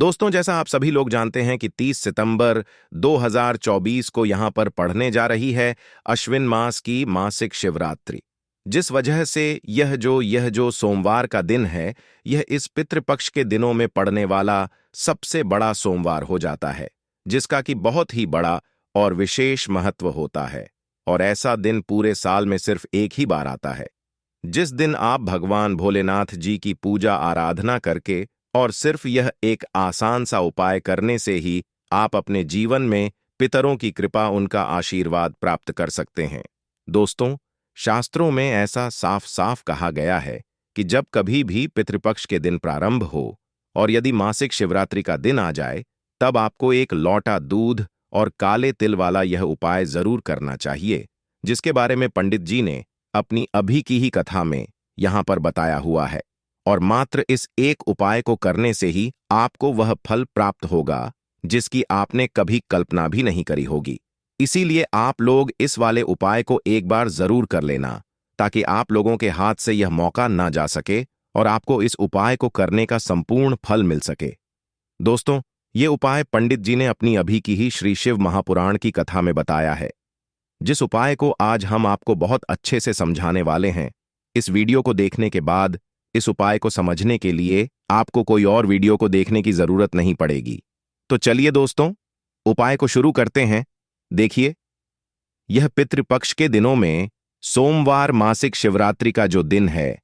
दोस्तों, जैसा आप सभी लोग जानते हैं कि 30 सितंबर 2024 को यहां पर पढ़ने जा रही है अश्विन मास की मासिक शिवरात्रि। जिस वजह से यह जो सोमवार का दिन है, यह इस पितृपक्ष के दिनों में पड़ने वाला सबसे बड़ा सोमवार हो जाता है, जिसका कि बहुत ही बड़ा और विशेष महत्व होता है। और ऐसा दिन पूरे साल में सिर्फ एक ही बार आता है, जिस दिन आप भगवान भोलेनाथ जी की पूजा आराधना करके और सिर्फ यह एक आसान सा उपाय करने से ही आप अपने जीवन में पितरों की कृपा, उनका आशीर्वाद प्राप्त कर सकते हैं। दोस्तों, शास्त्रों में ऐसा साफ साफ कहा गया है कि जब कभी भी पितृपक्ष के दिन प्रारंभ हो और यदि मासिक शिवरात्रि का दिन आ जाए, तब आपको एक लौटा दूध और काले तिल वाला यह उपाय जरूर करना चाहिए, जिसके बारे में पंडित जी ने अपनी अभी की ही कथा में यहां पर बताया हुआ है। और मात्र इस एक उपाय को करने से ही आपको वह फल प्राप्त होगा जिसकी आपने कभी कल्पना भी नहीं करी होगी। इसीलिए आप लोग इस वाले उपाय को एक बार जरूर कर लेना, ताकि आप लोगों के हाथ से यह मौका ना जा सके और आपको इस उपाय को करने का संपूर्ण फल मिल सके। दोस्तों, ये उपाय पंडित जी ने अपनी अभी की ही श्री शिव महापुराण की कथा में बताया है, जिस उपाय को आज हम आपको बहुत अच्छे से समझाने वाले हैं। इस वीडियो को देखने के बाद इस उपाय को समझने के लिए आपको कोई और वीडियो को देखने की जरूरत नहीं पड़ेगी। तो चलिए दोस्तों, उपाय को शुरू करते हैं। देखिए, यह पितृपक्ष के दिनों में सोमवार मासिक शिवरात्रि का जो दिन है,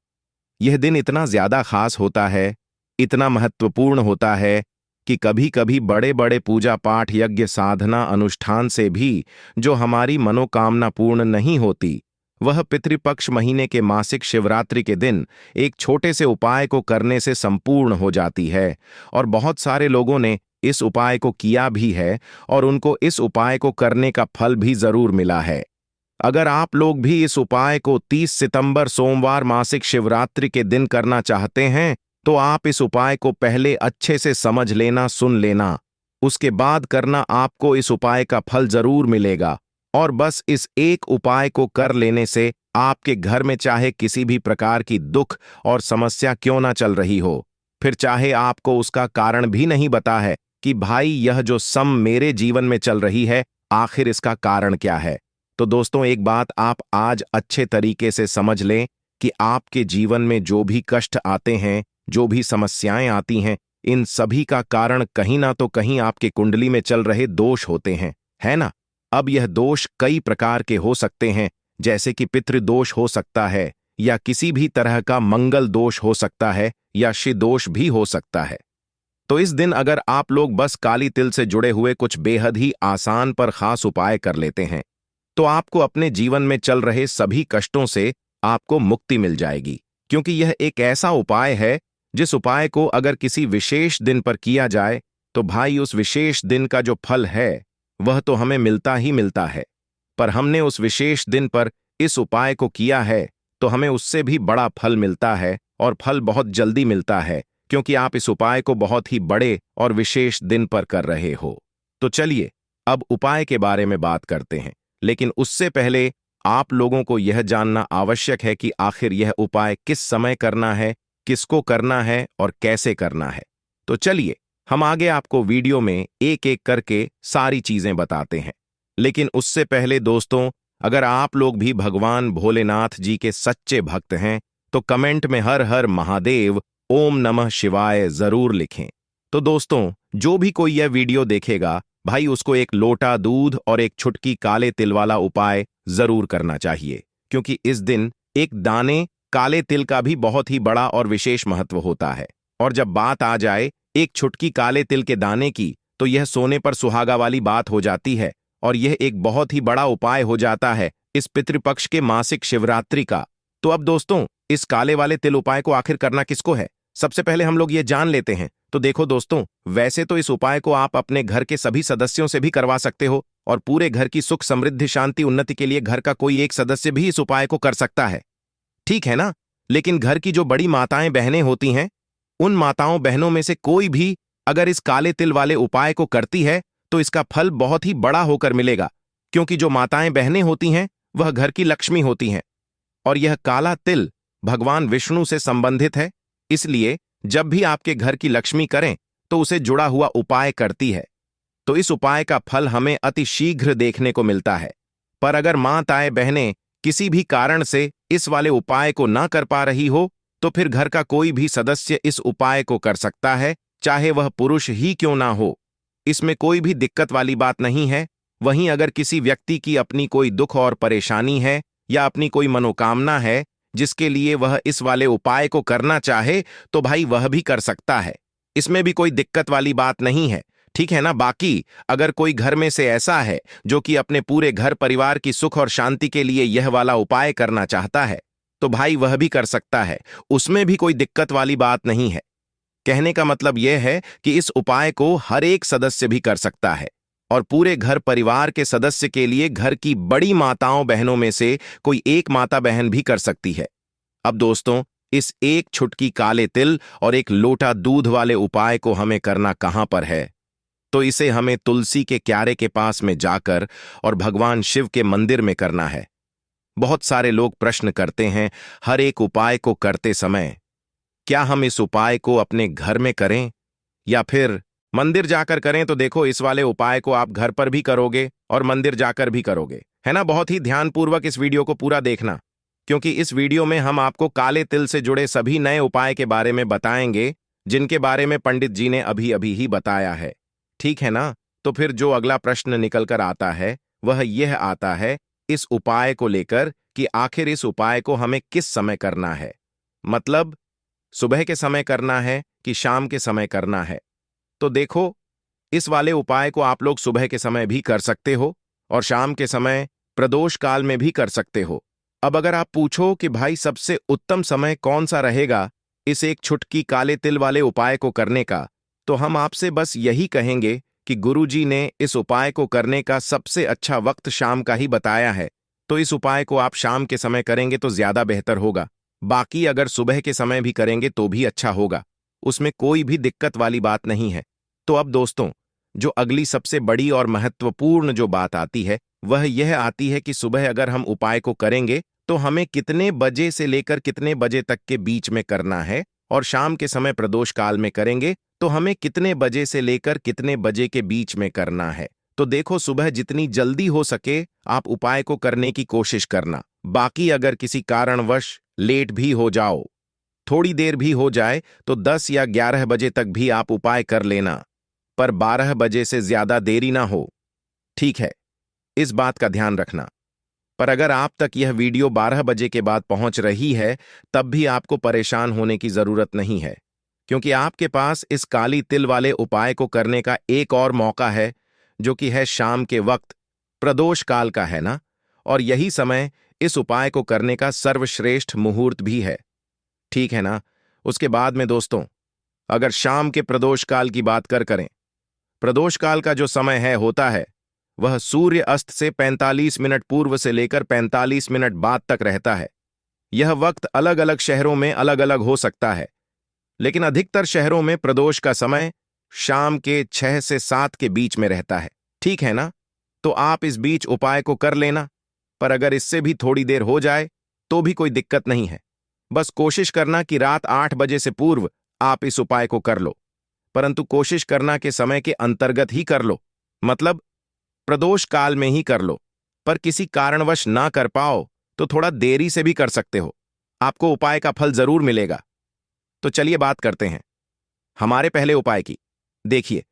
यह दिन इतना ज्यादा खास होता है, इतना महत्वपूर्ण होता है कि कभी कभी बड़े बड़े पूजा पाठ, यज्ञ, साधना, अनुष्ठान से भी जो हमारी मनोकामना पूर्ण नहीं होती, वह पितृपक्ष महीने के मासिक शिवरात्रि के दिन एक छोटे से उपाय को करने से संपूर्ण हो जाती है। और बहुत सारे लोगों ने इस उपाय को किया भी है और उनको इस उपाय को करने का फल भी जरूर मिला है। अगर आप लोग भी इस उपाय को 30 सितंबर सोमवार मासिक शिवरात्रि के दिन करना चाहते हैं, तो आप इस उपाय को पहले अच्छे से समझ लेना, सुन लेना, उसके बाद करना। आपको इस उपाय का फल जरूर मिलेगा। और बस इस एक उपाय को कर लेने से आपके घर में चाहे किसी भी प्रकार की दुख और समस्या क्यों ना चल रही हो, फिर चाहे आपको उसका कारण भी नहीं पता है कि भाई यह जो सम मेरे जीवन में चल रही है, आखिर इसका कारण क्या है, तो दोस्तों, एक बात आप आज अच्छे तरीके से समझ लें कि आपके जीवन में जो भी कष्ट आते हैं, जो भी समस्याएं आती हैं, इन सभी का कारण कहीं ना तो कहीं आपके कुंडली में चल रहे दोष होते हैं, है ना। अब यह दोष कई प्रकार के हो सकते हैं, जैसे कि पितृदोष हो सकता है, या किसी भी तरह का मंगल दोष हो सकता है, या शिव दोष भी हो सकता है। तो इस दिन अगर आप लोग बस काली तिल से जुड़े हुए कुछ बेहद ही आसान पर खास उपाय कर लेते हैं, तो आपको अपने जीवन में चल रहे सभी कष्टों से आपको मुक्ति मिल जाएगी। क्योंकि यह एक ऐसा उपाय है जिस उपाय को अगर किसी विशेष दिन पर किया जाए, तो भाई उस विशेष दिन का जो फल है वह तो हमें मिलता ही मिलता है। पर हमने उस विशेष दिन पर इस उपाय को किया है तो हमें उससे भी बड़ा फल मिलता है, और फल बहुत जल्दी मिलता है, क्योंकि आप इस उपाय को बहुत ही बड़े और विशेष दिन पर कर रहे हो। तो चलिए अब उपाय के बारे में बात करते हैं, लेकिन उससे पहले आप लोगों को यह जानना आवश्यक है कि आखिर यह उपाय किस समय करना है, किसको करना है और कैसे करना है। तो चलिए हम आगे आपको वीडियो में एक एक करके सारी चीजें बताते हैं। लेकिन उससे पहले दोस्तों, अगर आप लोग भी भगवान भोलेनाथ जी के सच्चे भक्त हैं, तो कमेंट में हर हर महादेव, ओम नमः शिवाय जरूर लिखें। तो दोस्तों, जो भी कोई यह वीडियो देखेगा, भाई उसको एक लोटा दूध और एक छुटकी काले तिल वाला उपाय जरूर करना चाहिए, क्योंकि इस दिन एक दाने काले तिल का भी बहुत ही बड़ा और विशेष महत्व होता है। और जब बात आ जाए एक छुटकी काले तिल के दाने की, तो यह सोने पर सुहागा वाली बात हो जाती है, और यह एक बहुत ही बड़ा उपाय हो जाता है इस पितृपक्ष के मासिक शिवरात्रि का। तो अब दोस्तों, इस काले वाले तिल उपाय को आखिर करना किसको है, सबसे पहले हम लोग ये जान लेते हैं। तो देखो दोस्तों, वैसे तो इस उपाय को आप अपने घर के सभी सदस्यों से भी करवा सकते हो, और पूरे घर की सुख, समृद्धि, शांति, उन्नति के लिए घर का कोई एक सदस्य भी इस उपाय को कर सकता है, ठीक है ना। लेकिन घर की जो बड़ी माताएं बहनें होती हैं, उन माताओं बहनों में से कोई भी अगर इस काले तिल वाले उपाय को करती है, तो इसका फल बहुत ही बड़ा होकर मिलेगा। क्योंकि जो माताएं बहनें होती हैं वह घर की लक्ष्मी होती हैं, और यह काला तिल भगवान विष्णु से संबंधित है। इसलिए जब भी आपके घर की लक्ष्मी करें, तो उसे जुड़ा हुआ उपाय करती है, तो इस उपाय का फल हमें अति शीघ्र देखने को मिलता है। पर अगर माताएं बहनें किसी भी कारण से इस वाले उपाय को ना कर पा रही हो, तो फिर घर का कोई भी सदस्य इस उपाय को कर सकता है, चाहे वह पुरुष ही क्यों ना हो। इसमें कोई भी दिक्कत वाली बात नहीं है। वहीं अगर किसी व्यक्ति की अपनी कोई दुख और परेशानी है या अपनी कोई मनोकामना है जिसके लिए वह इस वाले उपाय को करना चाहे, तो भाई वह भी कर सकता है। इसमें भी कोई दिक्कत वाली बात नहीं है, ठीक है ना। बाकी अगर कोई घर में से ऐसा है जो कि अपने पूरे घर परिवार की सुख और शांति के लिए यह वाला उपाय करना चाहता है, तो भाई वह भी कर सकता है, उसमें भी कोई दिक्कत वाली बात नहीं है। कहने का मतलब यह है कि इस उपाय को हर एक सदस्य भी कर सकता है और पूरे घर परिवार के सदस्य के लिए घर की बड़ी माताओं बहनों में से कोई एक माता बहन भी कर सकती है। अब दोस्तों, इस एक छुटकी काले तिल और एक लोटा दूध वाले उपाय को हमें करना कहां पर है? तो इसे हमें तुलसी के क्यारे के पास में जाकर और भगवान शिव के मंदिर में करना है। बहुत सारे लोग प्रश्न करते हैं हर एक उपाय को करते समय, क्या हम इस उपाय को अपने घर में करें या फिर मंदिर जाकर करें? तो देखो, इस वाले उपाय को आप घर पर भी करोगे और मंदिर जाकर भी करोगे, है ना। बहुत ही ध्यानपूर्वक इस वीडियो को पूरा देखना, क्योंकि इस वीडियो में हम आपको काले तिल से जुड़े सभी नए उपाय के बारे में बताएंगे, जिनके बारे में पंडित जी ने अभी अभी ही बताया है, ठीक है ना। तो फिर जो अगला प्रश्न निकल कर आता है वह यह आता है इस उपाय को लेकर कि आखिर इस उपाय को हमें किस समय करना है। मतलब सुबह के समय करना है कि शाम के समय करना है? तो देखो, इस वाले उपाय को आप लोग सुबह के समय भी कर सकते हो और शाम के समय प्रदोष काल में भी कर सकते हो। अब अगर आप पूछो कि भाई सबसे उत्तम समय कौन सा रहेगा इस एक छुटकी काले तिल वाले उपाय को करने का, तो हम आपसे बस यही कहेंगे कि गुरुजी ने इस उपाय को करने का सबसे अच्छा वक्त शाम का ही बताया है, तो इस उपाय को आप शाम के समय करेंगे तो ज्यादा बेहतर होगा। बाकी अगर सुबह के समय भी करेंगे तो भी अच्छा होगा, उसमें कोई भी दिक्कत वाली बात नहीं है। तो अब दोस्तों, जो अगली सबसे बड़ी और महत्वपूर्ण जो बात आती है वह यह आती है कि सुबह अगर हम उपाय को करेंगे तो हमें कितने बजे से लेकर कितने बजे तक के बीच में करना है, और शाम के समय प्रदोष काल में करेंगे तो हमें कितने बजे से लेकर कितने बजे के बीच में करना है। तो देखो, सुबह जितनी जल्दी हो सके आप उपाय को करने की कोशिश करना। बाकी अगर किसी कारणवश लेट भी हो जाओ, थोड़ी देर भी हो जाए, तो 10 या 11 बजे तक भी आप उपाय कर लेना, पर 12 बजे से ज्यादा देरी ना हो, ठीक है। इस बात का ध्यान रखना। पर अगर आप तक यह वीडियो 12 बजे के बाद पहुंच रही है, तब भी आपको परेशान होने की जरूरत नहीं है, क्योंकि आपके पास इस काली तिल वाले उपाय को करने का एक और मौका है, जो कि है शाम के वक्त, प्रदोष काल का, है ना। और यही समय इस उपाय को करने का सर्वश्रेष्ठ मुहूर्त भी है, ठीक है ना। उसके बाद में दोस्तों, अगर शाम के प्रदोष काल की बात करें, प्रदोष काल का जो समय है होता है वह सूर्य अस्त से 45 मिनट पूर्व से लेकर 45 मिनट बाद तक रहता है। यह वक्त अलग अलग शहरों में अलग अलग हो सकता है, लेकिन अधिकतर शहरों में प्रदोष का समय शाम के 6 से 7 के बीच में रहता है, ठीक है ना। तो आप इस बीच उपाय को कर लेना, पर अगर इससे भी थोड़ी देर हो जाए तो भी कोई दिक्कत नहीं है। बस कोशिश करना कि रात 8 बजे से पूर्व आप इस उपाय को कर लो, परंतु कोशिश करना के समय के अंतर्गत ही कर लो, मतलब प्रदोष काल में ही कर लो। पर किसी कारणवश ना कर पाओ तो थोड़ा देरी से भी कर सकते हो, आपको उपाय का फल जरूर मिलेगा। तो चलिए बात करते हैं हमारे पहले उपाय की। देखिए,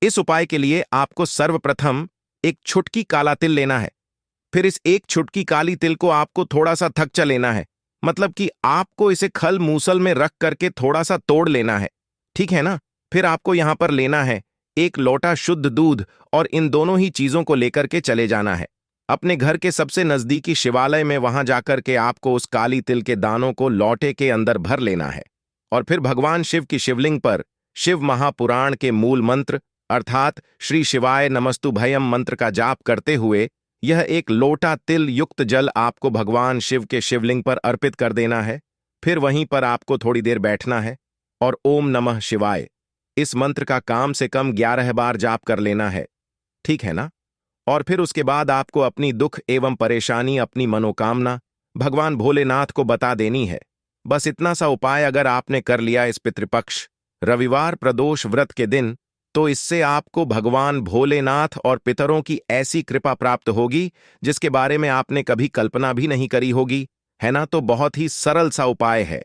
इस उपाय के लिए आपको सर्वप्रथम एक छुटकी काला तिल लेना है। फिर इस एक छुटकी काली तिल को आपको थोड़ा सा थकचा लेना है, मतलब कि आपको इसे खल मूसल में रख करके थोड़ा सा तोड़ लेना है, ठीक है ना। फिर आपको यहां पर लेना है एक लोटा शुद्ध दूध, और इन दोनों ही चीजों को लेकर के चले जाना है अपने घर के सबसे नजदीकी शिवालय में। वहां जाकर के आपको उस काली तिल के दानों को लोटे के अंदर भर लेना है, और फिर भगवान शिव की शिवलिंग पर शिव महापुराण के मूल मंत्र अर्थात श्री शिवाय नमस्तुभयम मंत्र का जाप करते हुए यह एक लोटा तिल युक्त जल आपको भगवान शिव के शिवलिंग पर अर्पित कर देना है। फिर वहीं पर आपको थोड़ी देर बैठना है और ओम नमः शिवाय इस मंत्र का काम से कम 11 बार जाप कर लेना है, ठीक है ना। और फिर उसके बाद आपको अपनी दुख एवं परेशानी, अपनी मनोकामना भगवान भोलेनाथ को बता देनी है। बस इतना सा उपाय अगर आपने कर लिया इस पितृपक्ष, रविवार प्रदोष व्रत के दिन, तो इससे आपको भगवान भोलेनाथ और पितरों की ऐसी कृपा प्राप्त होगी जिसके बारे में आपने कभी कल्पना भी नहीं करी होगी, है ना? तो बहुत ही सरल सा उपाय है,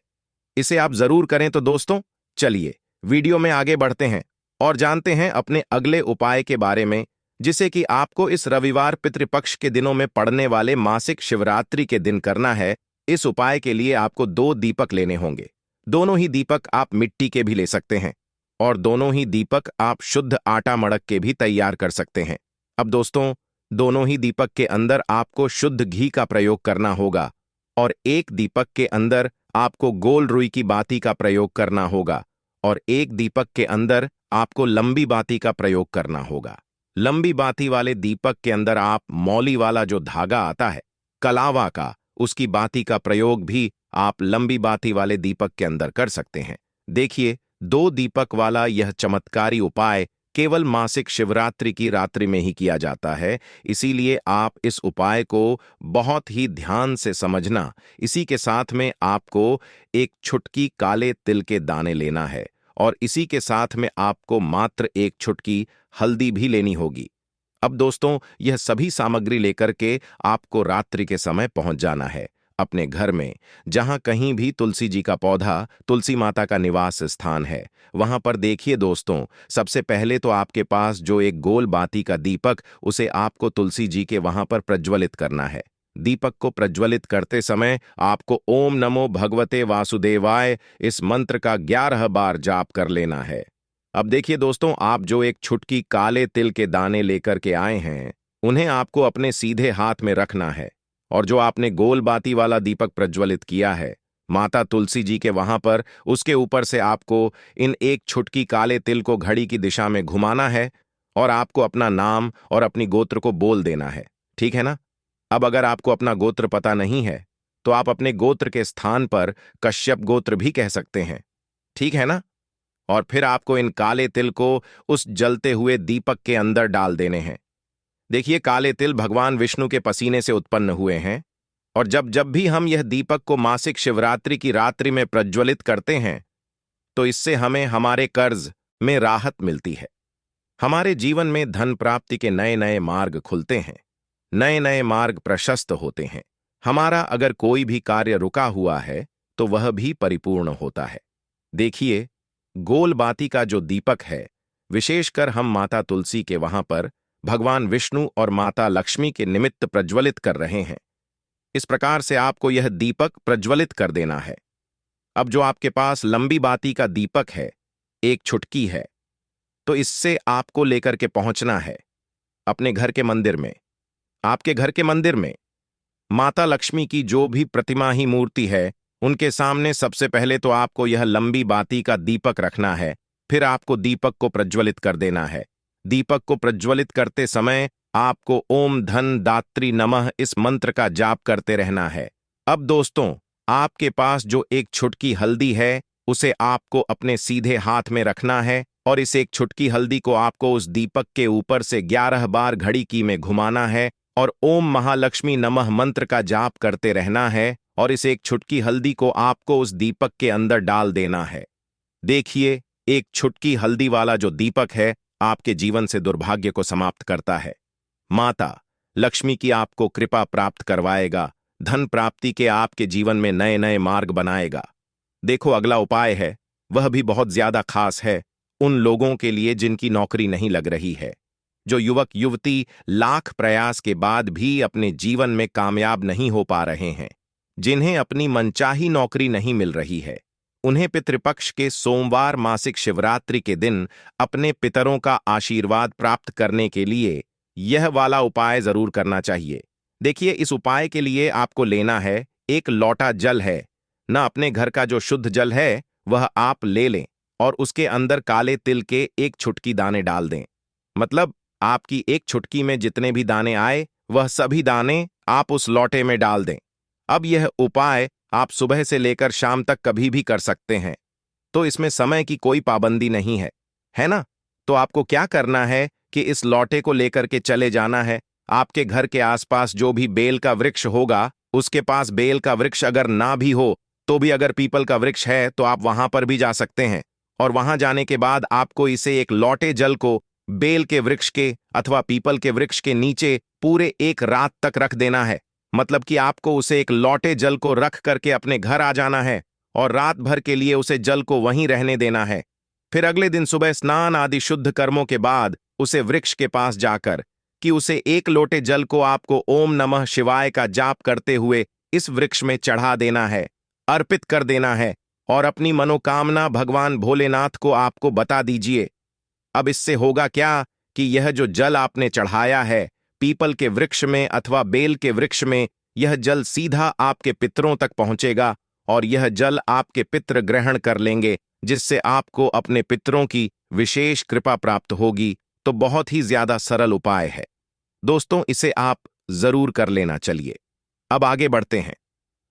इसे आप जरूर करें। तो दोस्तों, चलिए वीडियो में आगे बढ़ते हैं और जानते हैं अपने अगले उपाय के बारे में, जिसे कि आपको इस रविवार पितृपक्ष के दिनों में पड़ने वाले मासिक शिवरात्रि के दिन करना है। इस उपाय के लिए आपको 2 दीपक लेने होंगे। दोनों ही दीपक आप मिट्टी के भी ले सकते हैं और दोनों ही दीपक आप शुद्ध आटा मड़क के भी तैयार कर सकते हैं। अब दोस्तों, दोनों ही दीपक के अंदर आपको शुद्ध घी का प्रयोग करना होगा और एक दीपक के अंदर आपको गोल रुई की बाती का प्रयोग करना होगा और एक दीपक के अंदर आपको लंबी बाती का प्रयोग करना होगा। लंबी बाती वाले दीपक के अंदर आप मौली वाला जो धागा आता है कलावा का, उसकी बाती का प्रयोग भी आप लंबी बाती वाले दीपक के अंदर कर सकते हैं। देखिए, 2 दीपक वाला यह चमत्कारी उपाय केवल मासिक शिवरात्रि की रात्रि में ही किया जाता है, इसीलिए आप इस उपाय को बहुत ही ध्यान से समझना। इसी के साथ में आपको एक छुटकी काले तिल के दाने लेना है और इसी के साथ में आपको मात्र एक छुटकी हल्दी भी लेनी होगी। अब दोस्तों, यह सभी सामग्री लेकर के आपको रात्रि के समय पहुंच जाना है अपने घर में, जहां कहीं भी तुलसी जी का पौधा, तुलसी माता का निवास स्थान है, वहां पर देखिए दोस्तों, सबसे पहले तो आपके पास जो एक गोल बाती का दीपक, उसे आपको तुलसी जी के वहां पर प्रज्वलित करना है। दीपक को प्रज्वलित करते समय आपको ओम नमो भगवते वासुदेवाय इस मंत्र का 11 बार जाप कर लेना है। अब देखिए दोस्तों, आप जो एक छुटकी काले तिल के दाने लेकर के आए हैं, उन्हें आपको अपने सीधे हाथ में रखना है और जो आपने गोल बाती वाला दीपक प्रज्वलित किया है माता तुलसी जी के वहां पर, उसके ऊपर से आपको इन एक छुटकी काले तिल को घड़ी की दिशा में घुमाना है और आपको अपना नाम और अपनी गोत्र को बोल देना है। ठीक है ना? अब अगर आपको अपना गोत्र पता नहीं है तो आप अपने गोत्र के स्थान पर कश्यप गोत्र भी कह सकते हैं। ठीक है ना? और फिर आपको इन काले तिल को उस जलते हुए दीपक के अंदर डाल देने हैं। देखिए, काले तिल भगवान विष्णु के पसीने से उत्पन्न हुए हैं और जब जब भी हम यह दीपक को मासिक शिवरात्रि की रात्रि में प्रज्वलित करते हैं तो इससे हमें हमारे कर्ज में राहत मिलती है। हमारे जीवन में धन प्राप्ति के नए नए मार्ग खुलते हैं, नए नए मार्ग प्रशस्त होते हैं। हमारा अगर कोई भी कार्य रुका हुआ है तो वह भी परिपूर्ण होता है। देखिए, गोल बाती का जो दीपक है, विशेषकर हम माता तुलसी के वहां पर भगवान विष्णु और माता लक्ष्मी के निमित्त प्रज्वलित कर रहे हैं। इस प्रकार से आपको यह दीपक प्रज्वलित कर देना है। अब जो आपके पास लंबी बाती का दीपक है, एक छुटकी है, तो इससे आपको लेकर के पहुंचना है अपने घर के मंदिर में। आपके घर के मंदिर में माता लक्ष्मी की जो भी प्रतिमा ही मूर्ति है, उनके सामने सबसे पहले तो आपको यह लंबी बाती का दीपक रखना है। फिर आपको दीपक को प्रज्वलित कर देना है। दीपक को प्रज्वलित करते समय आपको ओम धन दात्री नमः इस मंत्र का जाप करते रहना है। अब दोस्तों, आपके पास जो एक छुटकी हल्दी है, उसे आपको अपने सीधे हाथ में रखना है और इस एक छुटकी हल्दी को आपको उस दीपक के ऊपर से 11 बार घड़ी की में घुमाना है और ओम महालक्ष्मी नमः मंत्र का जाप करते रहना है और इस एक छुटकी हल्दी को आपको उस दीपक के अंदर डाल देना है। देखिए, एक छुटकी हल्दी वाला जो दीपक है आपके जीवन से दुर्भाग्य को समाप्त करता है। माता लक्ष्मी की आपको कृपा प्राप्त करवाएगा, धन प्राप्ति के आपके जीवन में नए नए मार्ग बनाएगा। देखो, अगला उपाय है, वह भी बहुत ज्यादा खास है उन लोगों के लिए जिनकी नौकरी नहीं लग रही है, जो युवक युवती लाख प्रयास के बाद भी अपने जीवन में कामयाब नहीं हो पा रहे हैं, जिन्हें अपनी मनचाही नौकरी नहीं मिल रही है। उन्हें पितृपक्ष के सोमवार मासिक शिवरात्रि के दिन अपने पितरों का आशीर्वाद प्राप्त करने के लिए यह वाला उपाय जरूर करना चाहिए। देखिए, इस उपाय के लिए आपको लेना है एक लोटा जल है ना, अपने घर का जो शुद्ध जल है वह आप ले लें और उसके अंदर काले तिल के एक छुटकी दाने डाल दें। मतलब आपकी एक छुटकी में जितने भी दाने आए वह सभी दाने आप उस लोटे में डाल दें। अब यह उपाय आप सुबह से लेकर शाम तक कभी भी कर सकते हैं, तो इसमें समय की कोई पाबंदी नहीं है ना? तो आपको क्या करना है कि इस लौटे को लेकर के चले जाना है। आपके घर के आसपास जो भी बेल का वृक्ष होगा, उसके पास बेल का वृक्ष अगर ना भी हो तो भी अगर पीपल का वृक्ष है तो आप वहां पर भी जा सकते हैं और वहां जाने के बाद आपको इसे एक लौटे जल को बेल के वृक्ष के अथवा पीपल के वृक्ष के नीचे पूरे एक रात तक रख देना है। मतलब कि आपको उसे एक लौटे जल को रख करके अपने घर आ जाना है और रात भर के लिए उसे जल को वहीं रहने देना है। फिर अगले दिन सुबह स्नान आदि शुद्ध कर्मों के बाद उसे वृक्ष के पास जाकर कि उसे एक लोटे जल को आपको ओम नमः शिवाय का जाप करते हुए इस वृक्ष में चढ़ा देना है, अर्पित कर देना है और अपनी मनोकामना भगवान भोलेनाथ को आपको बता दीजिए। अब इससे होगा क्या कि यह जो जल आपने चढ़ाया है पीपल के वृक्ष में अथवा बेल के वृक्ष में, यह जल सीधा आपके पितरों तक पहुंचेगा और यह जल आपके पितर ग्रहण कर लेंगे, जिससे आपको अपने पितरों की विशेष कृपा प्राप्त होगी। तो बहुत ही ज्यादा सरल उपाय है दोस्तों, इसे आप जरूर कर लेना। चलिए अब आगे बढ़ते हैं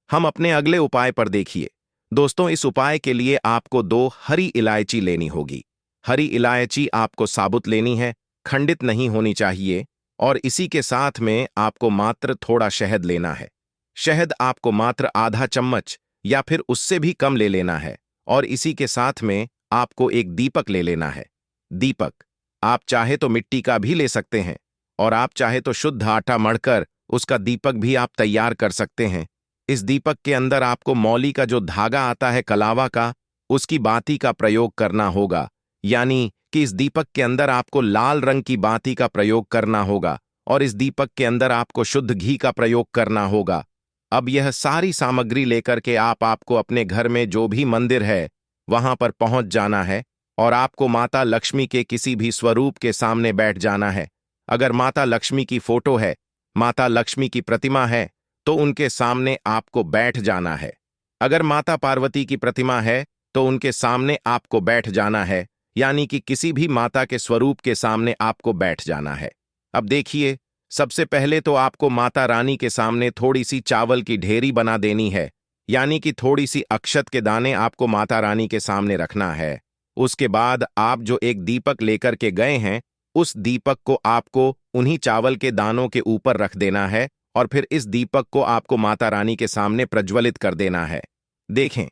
हम अपने अगले उपाय पर। देखिए दोस्तों, इस उपाय के लिए आपको 2 हरी इलायची लेनी होगी। हरी इलायची आपको साबुत लेनी है, खंडित नहीं होनी चाहिए। और इसी के साथ में आपको मात्र थोड़ा शहद लेना है। शहद आपको मात्र आधा चम्मच या फिर उससे भी कम ले लेना है। और इसी के साथ में आपको एक दीपक ले लेना है। दीपक आप चाहे तो मिट्टी का भी ले सकते हैं और आप चाहे तो शुद्ध आटा मढ़कर उसका दीपक भी आप तैयार कर सकते हैं। इस दीपक के अंदर आपको मौली का जो धागा आता है कलावा का, उसकी बाती का प्रयोग करना होगा। यानी कि इस दीपक के अंदर आपको लाल रंग की बाती का प्रयोग करना होगा और इस दीपक के अंदर आपको शुद्ध घी का प्रयोग करना होगा। अब यह सारी सामग्री लेकर के आपको अपने घर में जो भी मंदिर है वहां पर पहुंच जाना है और आपको माता लक्ष्मी के किसी भी स्वरूप के सामने बैठ जाना है। अगर माता लक्ष्मी की फोटो है, माता लक्ष्मी की प्रतिमा है, तो उनके सामने आपको बैठ जाना है। अगर माता पार्वती की प्रतिमा है तो उनके सामने आपको बैठ जाना है। यानी कि किसी भी माता के स्वरूप के सामने आपको बैठ जाना है। अब देखिए, सबसे पहले तो आपको माता रानी के सामने थोड़ी सी चावल की ढेरी बना देनी है। यानी कि थोड़ी सी अक्षत के दाने आपको माता रानी के सामने रखना है। उसके बाद आप जो एक दीपक लेकर के गए हैं, उस दीपक को आपको उन्हीं चावल के दानों के ऊपर रख देना है और फिर इस दीपक को आपको माता रानी के सामने प्रज्वलित कर देना है। देखें,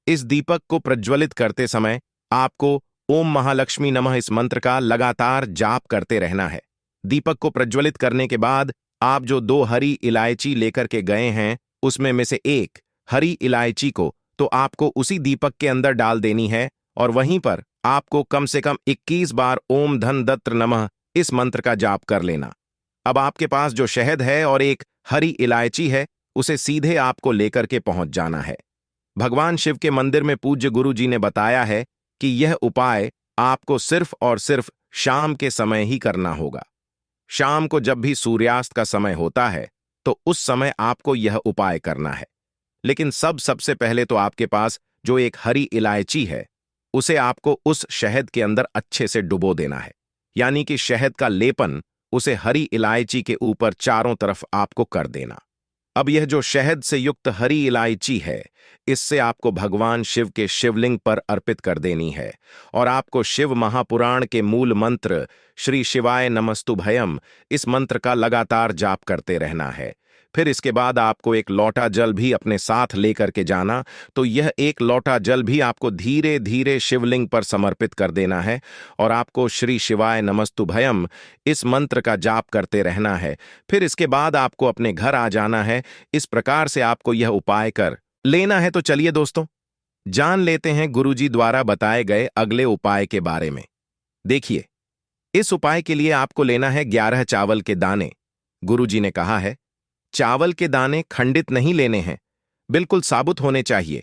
इस दीपक को प्रज्वलित करते समय आपको ओम महालक्ष्मी नमः इस मंत्र का लगातार जाप करते रहना है। दीपक को प्रज्वलित करने के बाद आप जो 2 हरी इलायची लेकर के गए हैं, उसमें में से एक हरी इलायची को तो आपको उसी दीपक के अंदर डाल देनी है और वहीं पर आपको कम से कम 21 बार ओम धन दत्र नमः इस मंत्र का जाप कर लेना। अब आपके पास जो शहद है और एक हरी इलायची है, उसे सीधे आपको लेकर के पहुंच जाना है। भगवान शिव के मंदिर में पूज्य गुरु जी ने बताया है कि यह उपाय आपको सिर्फ और सिर्फ शाम के समय ही करना होगा। शाम को जब भी सूर्यास्त का समय होता है तो उस समय आपको यह उपाय करना है। लेकिन सबसे पहले तो आपके पास जो एक हरी इलायची है, उसे आपको उस शहद के अंदर अच्छे से डुबो देना है। यानी कि शहद का लेपन उसे हरी इलायची के ऊपर चारों तरफ आपको कर देना। अब यह जो शहद से युक्त हरी इलायची है, इससे आपको भगवान शिव के शिवलिंग पर अर्पित कर देनी है और आपको शिव महापुराण के मूल मंत्र श्री शिवाय नमस्तुभयम इस मंत्र का लगातार जाप करते रहना है। फिर इसके बाद आपको एक लोटा जल भी अपने साथ लेकर के जाना। तो यह एक लोटा जल भी आपको धीरे धीरे शिवलिंग पर समर्पित कर देना है और आपको श्री शिवाय नमस्तुभयम इस मंत्र का जाप करते रहना है। फिर इसके बाद आपको अपने घर आ जाना है। इस प्रकार से आपको यह उपाय कर लेना है। तो चलिए दोस्तों, जान लेते हैं गुरुजी द्वारा बताए गए अगले उपाय के बारे में। देखिए, इस उपाय के लिए आपको लेना है 11 चावल के दाने। गुरुजी ने कहा है, चावल के दाने खंडित नहीं लेने हैं, बिल्कुल साबुत होने चाहिए।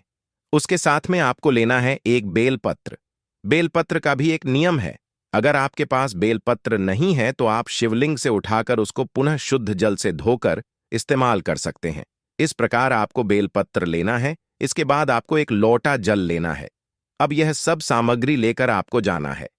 उसके साथ में आपको लेना है एक बेलपत्र। बेलपत्र का भी एक नियम है, अगर आपके पास बेलपत्र नहीं है तो आप शिवलिंग से उठाकर उसको पुनः शुद्ध जल से धोकर इस्तेमाल कर सकते हैं। इस प्रकार आपको बेलपत्र लेना है। इसके बाद आपको एक लोटा जल लेना है। अब यह सब सामग्री लेकर आपको जाना है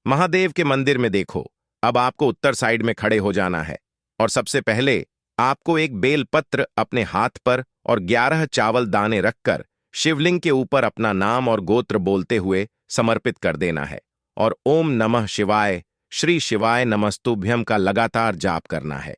महादेव के मंदिर में। देखो, अब आपको उत्तर साइड में खड़े हो जाना है और सबसे पहले आपको एक बेलपत्र अपने हाथ पर और 11 चावल दाने रखकर शिवलिंग के ऊपर अपना नाम और गोत्र बोलते हुए समर्पित कर देना है और ओम नमः शिवाय श्री शिवाय नमस्तुभ्यम का लगातार जाप करना है।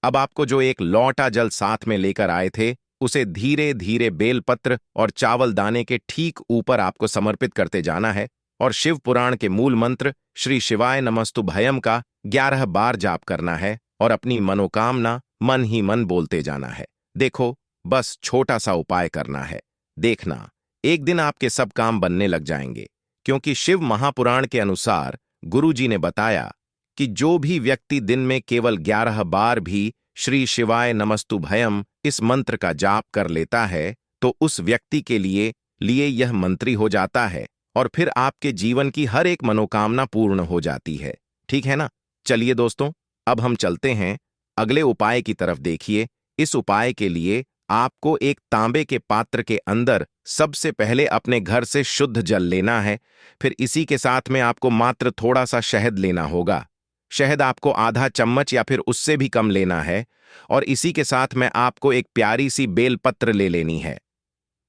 अब आपको जो एक लोटा जल साथ में लेकर आए थे, उसे धीरे धीरे बेलपत्र और चावल दाने के ठीक ऊपर आपको समर्पित करते जाना है और शिव पुराण के मूल मंत्र श्री शिवाय नमस्तु भयम का 11 बार जाप करना है और अपनी मनोकामना मन ही मन बोलते जाना है। देखो, बस छोटा सा उपाय करना है। देखना, एक दिन आपके सब काम बनने लग जाएंगे, क्योंकि शिव महापुराण के अनुसार गुरु जी ने बताया कि जो भी व्यक्ति दिन में केवल 11 बार भी श्री शिवाय नमस्तु भयम इस मंत्र का जाप कर लेता है तो उस व्यक्ति के लिए यह मंत्री हो जाता है और फिर आपके जीवन की हर एक मनोकामना पूर्ण हो जाती है। ठीक है ना? चलिए दोस्तों, अब हम चलते हैं अगले उपाय की तरफ। देखिए, इस उपाय के लिए आपको एक तांबे के पात्र के अंदर सबसे पहले अपने घर से शुद्ध जल लेना है। फिर इसी के साथ में आपको मात्र थोड़ा सा शहद लेना होगा। शहद आपको आधा चम्मच या फिर उससे भी कम लेना है। और इसी के साथ में आपको एक प्यारी सी बेलपत्र ले लेनी है।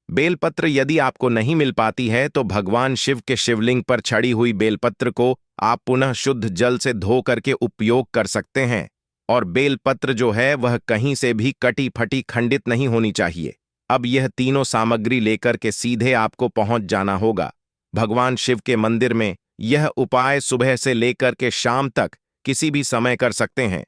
बेलपत्र यदि आपको नहीं मिल पाती है तो भगवान शिव के शिवलिंग पर छड़ी हुई बेलपत्र को आप पुनः शुद्ध जल से धो करके उपयोग कर सकते हैं। और बेलपत्र जो है वह कहीं से भी कटी फटी खंडित नहीं होनी चाहिए। अब यह तीनों सामग्री लेकर के सीधे आपको पहुंच जाना होगा भगवान शिव के मंदिर में। यह उपाय सुबह से लेकर के शाम तक किसी भी समय कर सकते हैं।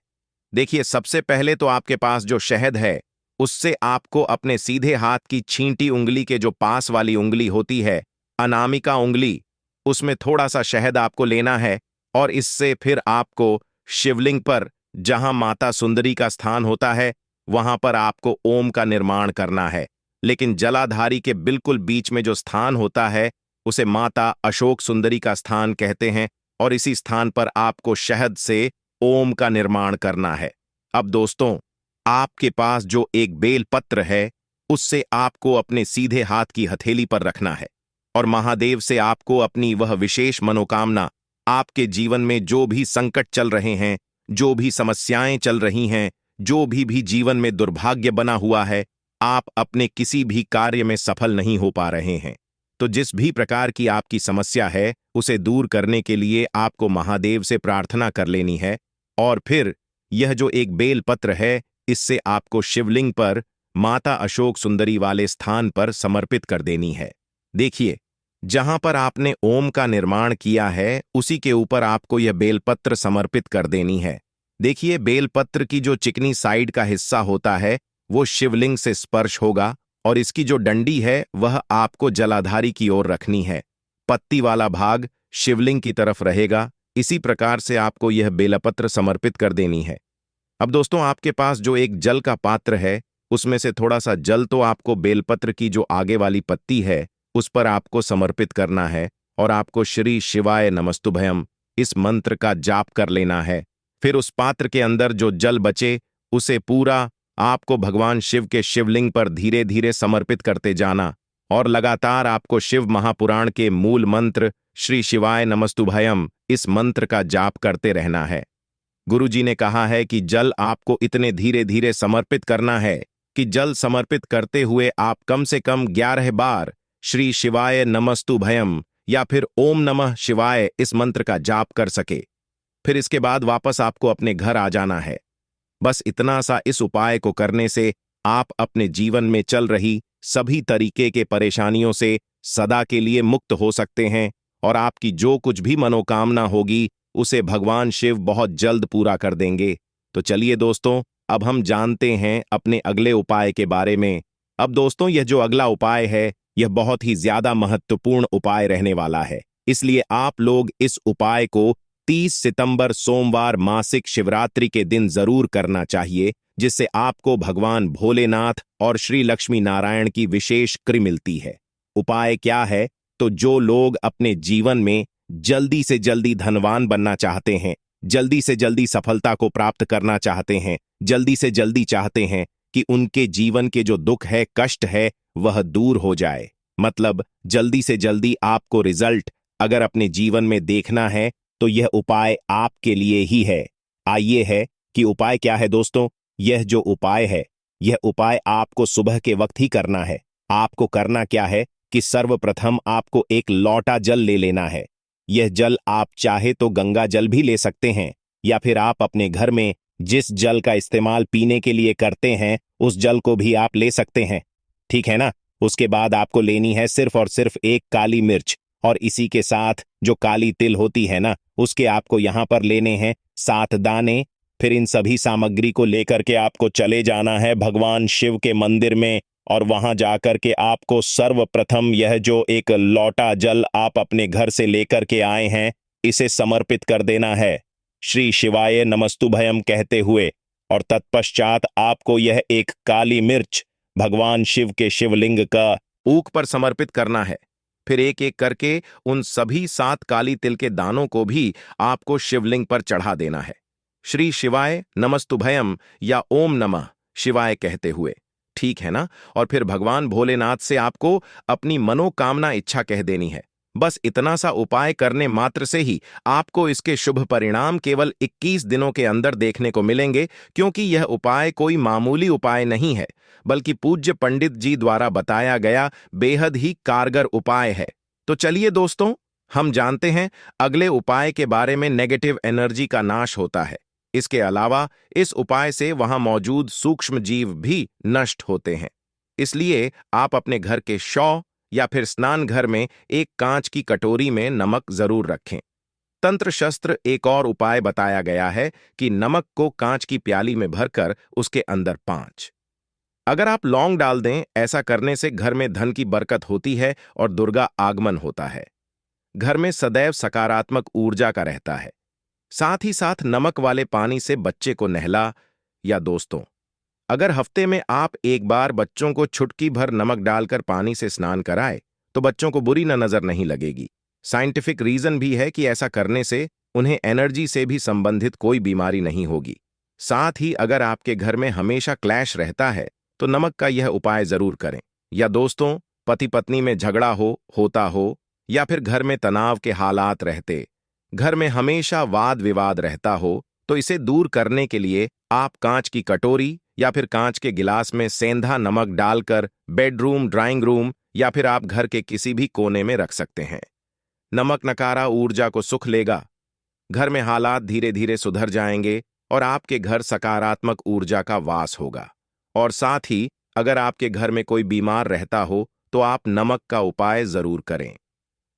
देखिए, सबसे पहले तो आपके पास जो शहद है उससे आपको अपने सीधे हाथ की छींटी उंगली के जो पास वाली उंगली होती है, अनामिका उंगली, उसमें थोड़ा सा शहद आपको लेना है। और इससे फिर आपको शिवलिंग पर जहां माता सुंदरी का स्थान होता है वहां पर आपको ओम का निर्माण करना है। लेकिन जलाधारी के बिल्कुल बीच में जो स्थान होता है उसे माता अशोक सुंदरी का स्थान कहते हैं और इसी स्थान पर आपको शहद से ओम का निर्माण करना है। अब दोस्तों, आपके पास जो एक बेलपत्र है उससे आपको अपने सीधे हाथ की हथेली पर रखना है और महादेव से आपको अपनी वह विशेष मनोकामना, आपके जीवन में जो भी संकट चल रहे हैं, जो भी समस्याएं चल रही हैं, जो भी जीवन में दुर्भाग्य बना हुआ है, आप अपने किसी भी कार्य में सफल नहीं हो पा रहे हैं, तो जिस भी प्रकार की आपकी समस्या है उसे दूर करने के लिए आपको महादेव से प्रार्थना कर लेनी है। और फिर यह जो एक बेलपत्र है इससे आपको शिवलिंग पर माता अशोक सुंदरी वाले स्थान पर समर्पित कर देनी है। देखिए, जहां पर आपने ओम का निर्माण किया है उसी के ऊपर आपको यह बेलपत्र समर्पित कर देनी है। देखिए, बेलपत्र की जो चिकनी साइड का हिस्सा होता है वो शिवलिंग से स्पर्श होगा और इसकी जो डंडी है वह आपको जलाधारी की ओर रखनी है। पत्ती वाला भाग शिवलिंग की तरफ रहेगा। इसी प्रकार से आपको यह बेलपत्र समर्पित कर देनी है। अब दोस्तों, आपके पास जो एक जल का पात्र है उसमें से थोड़ा सा जल तो आपको बेलपत्र की जो आगे वाली पत्ती है उस पर आपको समर्पित करना है और आपको श्री शिवाय नमस्तुभयम इस मंत्र का जाप कर लेना है। फिर उस पात्र के अंदर जो जल बचे उसे पूरा आपको भगवान शिव के शिवलिंग पर धीरे धीरे समर्पित करते जाना और लगातार आपको शिव महापुराण के मूल मंत्र श्री शिवाय नमस्तुभयम इस मंत्र का जाप करते रहना है। गुरु जी ने कहा है कि जल आपको इतने धीरे धीरे समर्पित करना है कि जल समर्पित करते हुए आप कम से कम 11 बार श्री शिवाय नमस्तुभयम या फिर ओम नमः शिवाय इस मंत्र का जाप कर सके। फिर इसके बाद वापस आपको अपने घर आ जाना है। बस इतना सा इस उपाय को करने से आप अपने जीवन में चल रही सभी तरीके के परेशानियों से सदा के लिए मुक्त हो सकते हैं और आपकी जो कुछ भी मनोकामना होगी उसे भगवान शिव बहुत जल्द पूरा कर देंगे। तो चलिए दोस्तों, अब हम जानते हैं अपने अगले उपाय के बारे में। अब दोस्तों, यह जो अगला उपाय है यह बहुत ही ज्यादा महत्वपूर्ण उपाय रहने वाला है, इसलिए आप लोग इस उपाय को 30 सितंबर सोमवार मासिक शिवरात्रि के दिन जरूर करना चाहिए, जिससे आपको भगवान भोलेनाथ और श्री लक्ष्मी नारायण की विशेष कृपा मिलती है। उपाय क्या है? तो जो लोग अपने जीवन में जल्दी से जल्दी धनवान बनना चाहते हैं, जल्दी से जल्दी सफलता को प्राप्त करना चाहते हैं, जल्दी से जल्दी चाहते हैं कि उनके जीवन के जो दुख है, कष्ट है, वह दूर हो जाए, मतलब जल्दी से जल्दी आपको रिजल्ट अगर अपने जीवन में देखना है तो यह उपाय आपके लिए ही है। आइए है कि उपाय क्या है दोस्तों। यह जो उपाय है यह उपाय आपको सुबह के वक्त ही करना है। आपको करना क्या है कि सर्वप्रथम आपको एक लोटा जल ले लेना है। यह जल आप चाहे तो गंगा जल भी ले सकते हैं या फिर आप अपने घर में जिस जल का इस्तेमाल पीने के लिए करते हैं उस जल को भी आप ले सकते हैं, ठीक है ना। उसके बाद आपको लेनी है सिर्फ और सिर्फ एक काली मिर्च और इसी के साथ जो काली तिल होती है ना, उसके आपको यहाँ पर लेने हैं 7 दाने। फिर इन सभी सामग्री को लेकर के आपको चले जाना है भगवान शिव के मंदिर में, और वहां जाकर के आपको सर्वप्रथम यह जो एक लौटा जल आप अपने घर से लेकर के आए हैं, इसे समर्पित कर देना है श्री शिवाय नमस्तुभयम कहते हुए। और तत्पश्चात आपको यह एक काली मिर्च भगवान शिव के शिवलिंग का ऊख पर समर्पित करना है। फिर एक एक करके उन सभी 7 काली तिल के दानों को भी आपको शिवलिंग पर चढ़ा देना है श्री शिवाय नमस्तुभयम या ओम नमः शिवाय कहते हुए। ठीक है ना? और फिर भगवान भोलेनाथ से आपको अपनी मनोकामना इच्छा कह देनी है। बस इतना सा उपाय करने मात्र से ही आपको इसके शुभ परिणाम केवल 21 दिनों के अंदर देखने को मिलेंगे, क्योंकि यह उपाय कोई मामूली उपाय नहीं है, बल्कि पूज्य पंडित जी द्वारा बताया गया बेहद ही कारगर उपाय है। तो चलिए दोस्तों, हम जानते हैं अगले उपाय के बारे में। नेगेटिव एनर्जी का नाश होता है। इसके अलावा इस उपाय से वहां मौजूद सूक्ष्म जीव भी नष्ट होते हैं। इसलिए आप अपने घर के शौ या फिर स्नान घर में एक कांच की कटोरी में नमक जरूर रखें। तंत्र शस्त्र एक और उपाय बताया गया है कि नमक को कांच की प्याली में भरकर उसके अंदर 5 अगर आप लौंग डाल दें, ऐसा करने से घर में धन की बरकत होती है और दुर्गा आगमन होता है। घर में सदैव सकारात्मक ऊर्जा का रहता है। साथ ही साथ नमक वाले पानी से बच्चे को नहला। या दोस्तों, अगर हफ्ते में आप एक बार बच्चों को चुटकी भर नमक डालकर पानी से स्नान कराए, तो बच्चों को बुरी नजर नहीं लगेगी। साइंटिफिक रीजन भी है कि ऐसा करने से उन्हें एनर्जी से भी संबंधित कोई बीमारी नहीं होगी। साथ ही अगर आपके घर में हमेशा क्लैश रहता है, तो नमक का यह उपाय जरूर करें। या दोस्तों, पति पत्नी में झगड़ा होता हो, या फिर घर में तनाव के हालात रहते, घर में हमेशा वाद विवाद रहता हो, तो इसे दूर करने के लिए आप कांच की कटोरी या फिर कांच के गिलास में सेंधा नमक डालकर बेडरूम, ड्राइंग रूम या फिर आप घर के किसी भी कोने में रख सकते हैं। नमक नकारा ऊर्जा को सुख लेगा, घर में हालात धीरे धीरे सुधर जाएंगे और आपके घर सकारात्मक ऊर्जा का वास होगा। और साथ ही अगर आपके घर में कोई बीमार रहता हो, तो आप नमक का उपाय जरूर करें।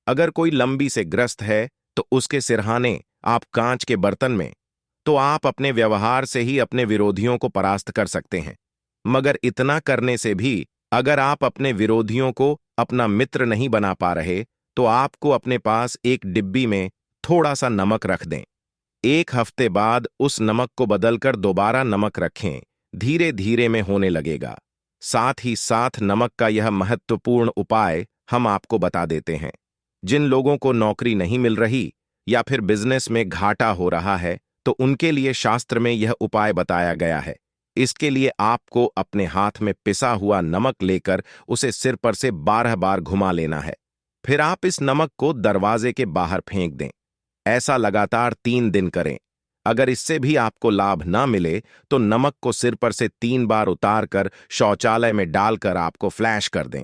अगर कोई लंबी से ग्रस्त है, तो उसके सिरहाने आप कांच के बर्तन में, तो आप अपने व्यवहार से ही अपने विरोधियों को परास्त कर सकते हैं। मगर इतना करने से भी अगर आप अपने विरोधियों को अपना मित्र नहीं बना पा रहे, तो आपको अपने पास एक डिब्बी में थोड़ा सा नमक रख दें। 1 हफ्ते बाद उस नमक को बदलकर दोबारा नमक रखें, धीरे धीरे में होने लगेगा। साथ ही साथ नमक का यह महत्वपूर्ण उपाय हम आपको बता देते हैं। जिन लोगों को नौकरी नहीं मिल रही या फिर बिजनेस में घाटा हो रहा है, तो उनके लिए शास्त्र में यह उपाय बताया गया है। इसके लिए आपको अपने हाथ में पिसा हुआ नमक लेकर उसे सिर पर से 12 बार घुमा लेना है। फिर आप इस नमक को दरवाजे के बाहर फेंक दें। ऐसा लगातार 3 दिन करें। अगर इससे भी आपको लाभ ना मिले, तो नमक को सिर पर से 3 बार उतारकर शौचालय में डालकर आपको फ्लैश कर दें।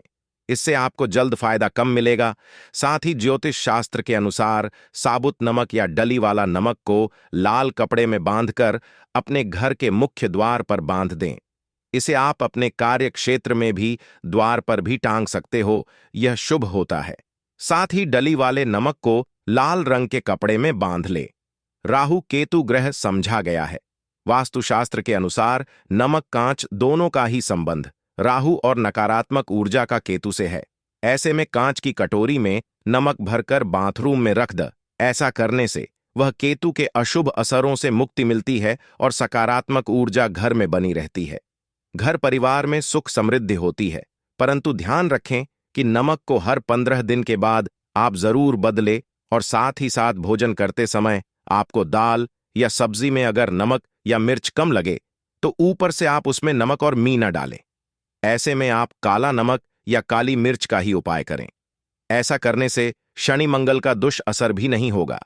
इससे आपको जल्द फायदा कम मिलेगा। साथ ही ज्योतिष शास्त्र के अनुसार साबुत नमक या डली वाला नमक को लाल कपड़े में बांधकर अपने घर के मुख्य द्वार पर बांध दें। इसे आप अपने कार्य क्षेत्र में भी द्वार पर भी टांग सकते हो, यह शुभ होता है। साथ ही डली वाले नमक को लाल रंग के कपड़े में बांध ले। राहु केतु ग्रह समझा गया है। वास्तुशास्त्र के अनुसार नमक कांच दोनों का ही संबंध राहु और नकारात्मक ऊर्जा का केतु से है। ऐसे में कांच की कटोरी में नमक भरकर बाथरूम में रख द। ऐसा करने से वह केतु के अशुभ असरों से मुक्ति मिलती है और सकारात्मक ऊर्जा घर में बनी रहती है। घर परिवार में सुख समृद्धि होती है, परंतु ध्यान रखें कि नमक को हर 15 दिन के बाद आप जरूर बदले। और साथ ही साथ भोजन करते समय आपको दाल या सब्जी में अगर नमक या मिर्च कम लगे, तो ऊपर से आप उसमें नमक और मी न डालें। ऐसे में आप काला नमक या काली मिर्च का ही उपाय करें। ऐसा करने से शनि मंगल का दुष्असर भी नहीं होगा।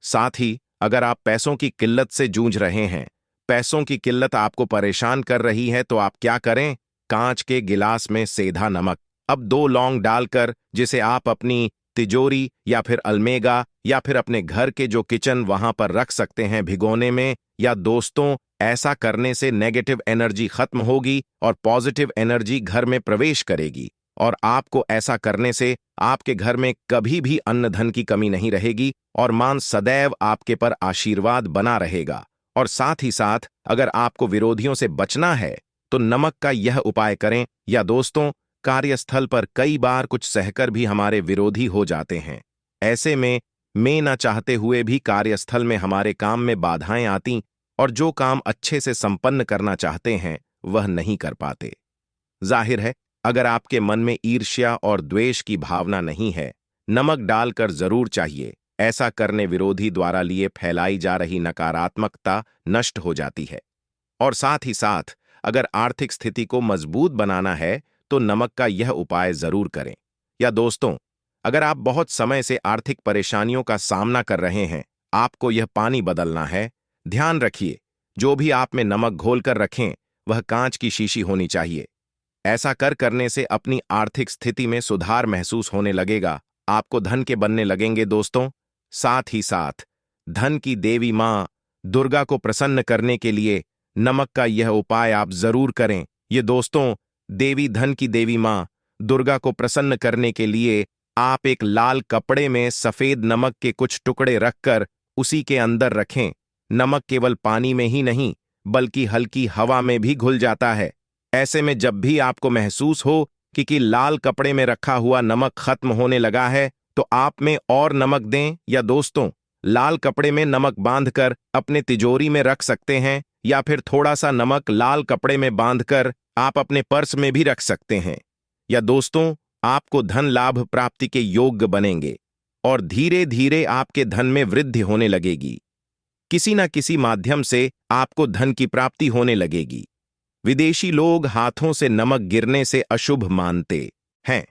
साथ ही अगर आप पैसों की किल्लत से जूझ रहे हैं, पैसों की किल्लत आपको परेशान कर रही है, तो आप क्या करें? कांच के गिलास में सेधा नमक अब 2 लौंग डालकर, जिसे आप अपनी तिजोरी या फिर अलमेगा या फिर अपने घर के जो किचन वहां पर रख सकते हैं भिगोने में। या दोस्तों, ऐसा करने से नेगेटिव एनर्जी खत्म होगी और पॉजिटिव एनर्जी घर में प्रवेश करेगी और आपको ऐसा करने से आपके घर में कभी भी अन्न धन की कमी नहीं रहेगी और मान सदैव आपके पर आशीर्वाद बना रहेगा। और साथ ही साथ अगर आपको विरोधियों से बचना है तो नमक का यह उपाय करें। या दोस्तों, कार्यस्थल पर कई बार कुछ सहकर भी हमारे विरोधी हो जाते हैं। ऐसे में मैं ना चाहते हुए भी कार्यस्थल में हमारे काम में बाधाएं आती और जो काम अच्छे से संपन्न करना चाहते हैं वह नहीं कर पाते। जाहिर है, अगर आपके मन में ईर्ष्या और द्वेष की भावना नहीं है, नमक डालकर जरूर चाहिए। ऐसा करने विरोधी द्वारा लिए फैलाई जा रही नकारात्मकता नष्ट हो जाती है। और साथ ही साथ अगर आर्थिक स्थिति को मजबूत बनाना है तो नमक का यह उपाय जरूर करें। या दोस्तों, अगर आप बहुत समय से आर्थिक परेशानियों का सामना कर रहे हैं, आपको यह पानी बदलना है। ध्यान रखिए, जो भी आप में नमक घोल कर रखें वह कांच की शीशी होनी चाहिए। ऐसा करने से अपनी आर्थिक स्थिति में सुधार महसूस होने लगेगा, आपको धन के बनने लगेंगे दोस्तों। साथ ही साथ धन की देवी मां दुर्गा को प्रसन्न करने के लिए नमक का यह उपाय आप जरूर करें। ये दोस्तों, देवी धन की देवी मां दुर्गा को प्रसन्न करने के लिए आप एक लाल कपड़े में सफेद नमक के कुछ टुकड़े रखकर उसी के अंदर रखें। नमक केवल पानी में ही नहीं बल्कि हल्की हवा में भी घुल जाता है। ऐसे में जब भी आपको महसूस हो कि लाल कपड़े में रखा हुआ नमक खत्म होने लगा है तो आप में और नमक दें। या दोस्तों, लाल कपड़े में नमक बांधकर अपने तिजोरी में रख सकते हैं या फिर थोड़ा सा नमक लाल कपड़े में बांधकर आप अपने पर्स में भी रख सकते हैं। या दोस्तों, आपको धन लाभ प्राप्ति के योग्य बनेंगे और धीरे धीरे आपके धन में वृद्धि होने लगेगी। किसी न किसी माध्यम से आपको धन की प्राप्ति होने लगेगी। विदेशी लोग हाथों से नमक गिरने से अशुभ मानते हैं।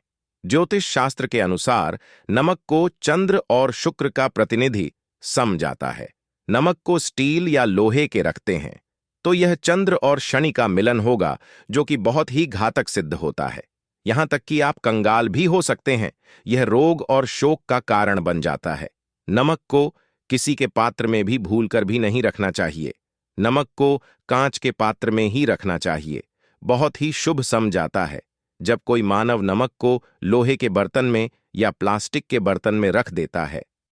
ज्योतिष शास्त्र के अनुसार नमक को चंद्र और शुक्र का प्रतिनिधि समझाता है। नमक को स्टील या लोहे के रखते हैं तो यह चंद्र और शनि का मिलन होगा, जो कि बहुत ही घातक सिद्ध होता है। यहां तक कि आप कंगाल भी हो सकते हैं। यह रोग और शोक का कारण बन जाता है। नमक को किसी के पात्र में भी भूलकर भी नहीं रखना चाहिए। नमक को कांच के पात्र में ही रखना चाहिए। बहुत ही शुभ समझाता है। जब कोई मानव नमक को लोहे के बर्तन में या प्लास्टिक के बर्तन में रख देता है